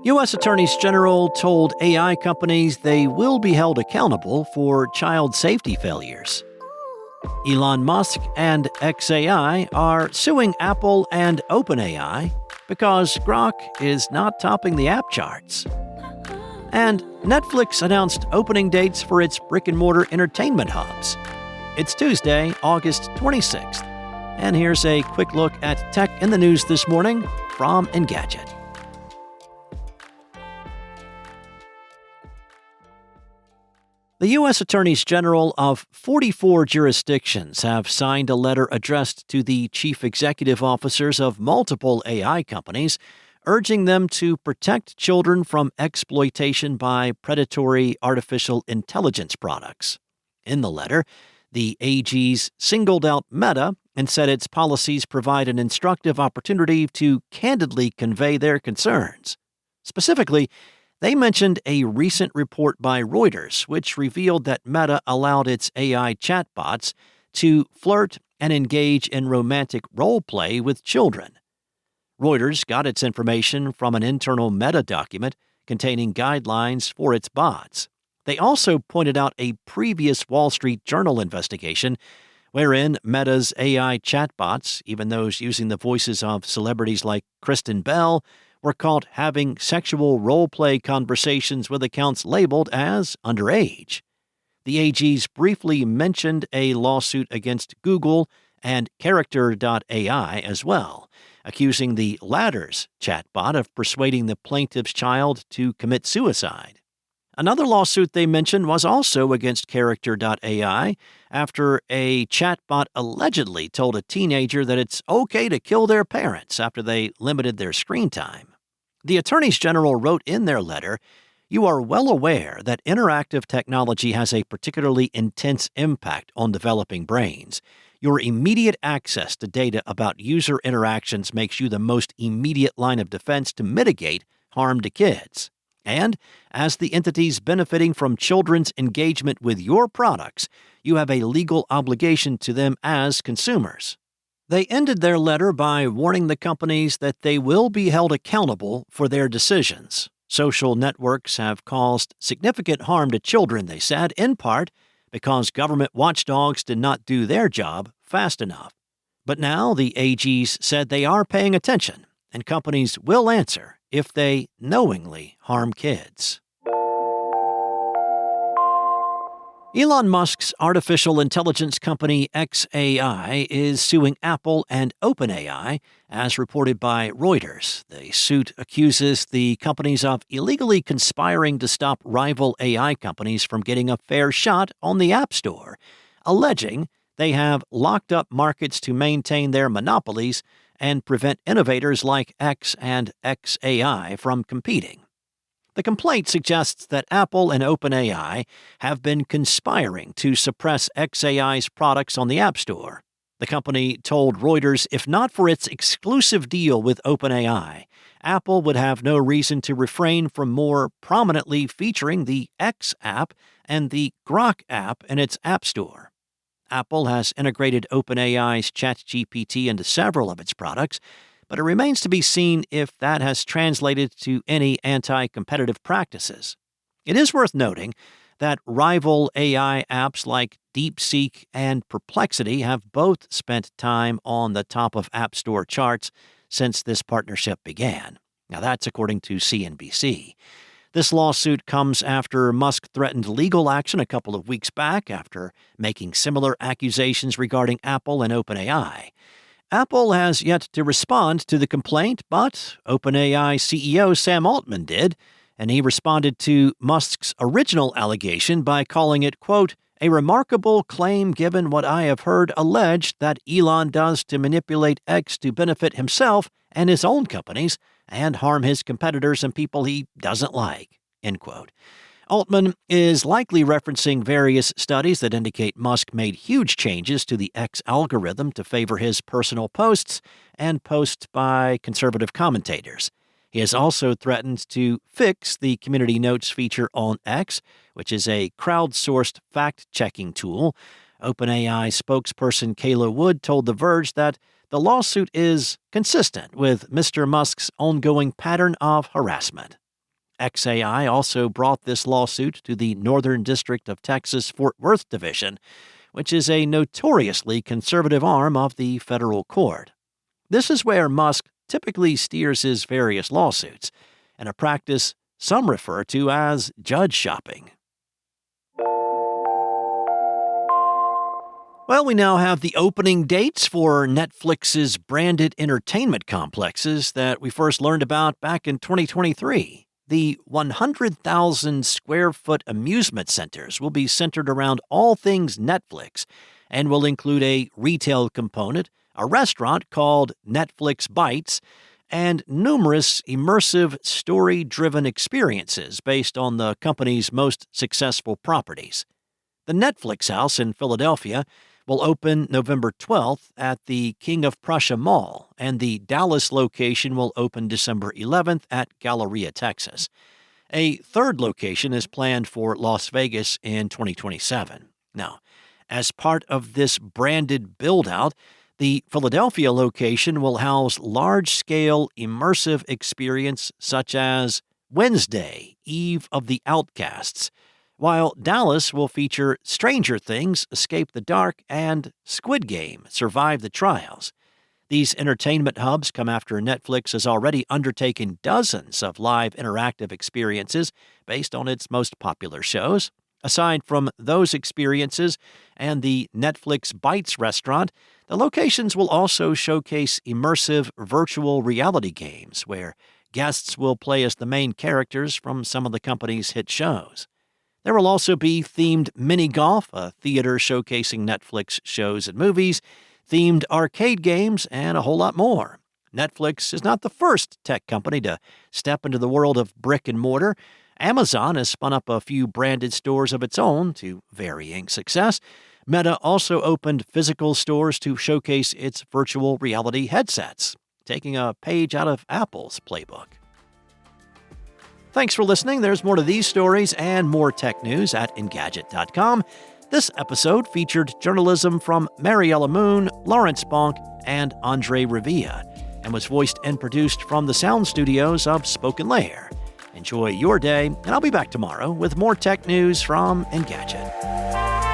U.S. attorneys general told AI companies they will be held accountable for child safety failures. Elon Musk and XAI are suing Apple and OpenAI because Grok is not topping the app charts. And Netflix announced opening dates for its brick-and-mortar entertainment hubs. It's Tuesday, August 26th. And here's a quick look at tech in the news this morning from Engadget. The U.S. Attorneys General of 44 jurisdictions have signed a letter addressed to the chief executive officers of multiple AI companies, urging them to protect children from exploitation by predatory artificial intelligence products. In the letter, the AGs singled out Meta and said its policies provide an instructive opportunity to candidly convey their concerns. Specifically, they mentioned a recent report by Reuters, which revealed that Meta allowed its AI chatbots to flirt and engage in romantic role play with children. Reuters got its information from an internal Meta document containing guidelines for its bots. They also pointed out a previous Wall Street Journal investigation wherein Meta's AI chatbots, even those using the voices of celebrities like Kristen Bell, were caught having sexual role-play conversations with accounts labeled as underage. The AGs briefly mentioned a lawsuit against Google and Character.ai as well, accusing the latter's chatbot of persuading the plaintiff's child to commit suicide. Another lawsuit they mentioned was also against Character.ai after a chatbot allegedly told a teenager that it's okay to kill their parents after they limited their screen time. The attorneys general wrote in their letter, "You are well aware that interactive technology has a particularly intense impact on developing brains. Your immediate access to data about user interactions makes you the most immediate line of defense to mitigate harm to kids. And, as the entities benefiting from children's engagement with your products, you have a legal obligation to them as consumers." They ended their letter by warning the companies that they will be held accountable for their decisions. Social networks have caused significant harm to children, they said, in part because government watchdogs did not do their job fast enough. But now the AGs said they are paying attention, and companies will answer if they knowingly harm kids. Elon Musk's artificial intelligence company XAI is suing Apple and OpenAI, as reported by Reuters. The suit accuses the companies of illegally conspiring to stop rival AI companies from getting a fair shot on the App Store, alleging they have locked up markets to maintain their monopolies and prevent innovators like X and XAI from competing. The complaint suggests that Apple and OpenAI have been conspiring to suppress XAI's products on the App Store. The company told Reuters if not for its exclusive deal with OpenAI, Apple would have no reason to refrain from more prominently featuring the X app and the Grok app in its App Store. Apple has integrated OpenAI's ChatGPT into several of its products, but it remains to be seen if that has translated to any anti-competitive practices. It is worth noting that rival AI apps like DeepSeek and Perplexity have both spent time on the top of App Store charts since this partnership began. Now, that's according to CNBC. This lawsuit comes after Musk threatened legal action a couple of weeks back after making similar accusations regarding Apple and OpenAI. Apple has yet to respond to the complaint, but OpenAI CEO Sam Altman did, and he responded to Musk's original allegation by calling it, quote, "a remarkable claim given what I have heard alleged that Elon does to manipulate X to benefit himself and his own companies and harm his competitors and people he doesn't like," end quote. Altman is likely referencing various studies that indicate Musk made huge changes to the X algorithm to favor his personal posts and posts by conservative commentators. He has also threatened to fix the Community Notes feature on X, which is a crowdsourced fact-checking tool. OpenAI spokesperson Kayla Wood told The Verge that the lawsuit is consistent with Mr. Musk's ongoing pattern of harassment. XAI also brought this lawsuit to the Northern District of Texas Fort Worth Division, which is a notoriously conservative arm of the federal court. This is where Musk typically steers his various lawsuits, and a practice some refer to as judge shopping. Well, we now have the opening dates for Netflix's branded entertainment complexes that we first learned about back in 2023. The 100,000 square foot amusement centers will be centered around all things Netflix and will include a retail component, a restaurant called Netflix Bites, and numerous immersive, story-driven experiences based on the company's most successful properties. The Netflix House in Philadelphia will open November 12th at the King of Prussia Mall, and the Dallas location will open December 11th at Galleria Texas. A third location is planned for Las Vegas in 2027. Now, as part of this branded build-out, the Philadelphia location will house large-scale immersive experience such as Wednesday, Eve of the Outcasts, while Dallas will feature Stranger Things, Escape the Dark, and Squid Game, Survive the Trials. These entertainment hubs come after Netflix has already undertaken dozens of live interactive experiences based on its most popular shows. Aside from those experiences and the Netflix Bites restaurant, the locations will also showcase immersive virtual reality games where guests will play as the main characters from some of the company's hit shows. There will also be themed mini golf, a theater showcasing Netflix shows and movies, themed arcade games, and a whole lot more. Netflix is not the first tech company to step into the world of brick and mortar. Amazon has spun up a few branded stores of its own to varying success. Meta also opened physical stores to showcase its virtual reality headsets, taking a page out of Apple's playbook. Thanks for listening. There's more to these stories and more tech news at Engadget.com. This episode featured journalism from Mariella Moon, Lawrence Bonk, and Andre Revilla, and was voiced and produced from the sound studios of Spoken Layer. Enjoy your day, and I'll be back tomorrow with more tech news from Engadget.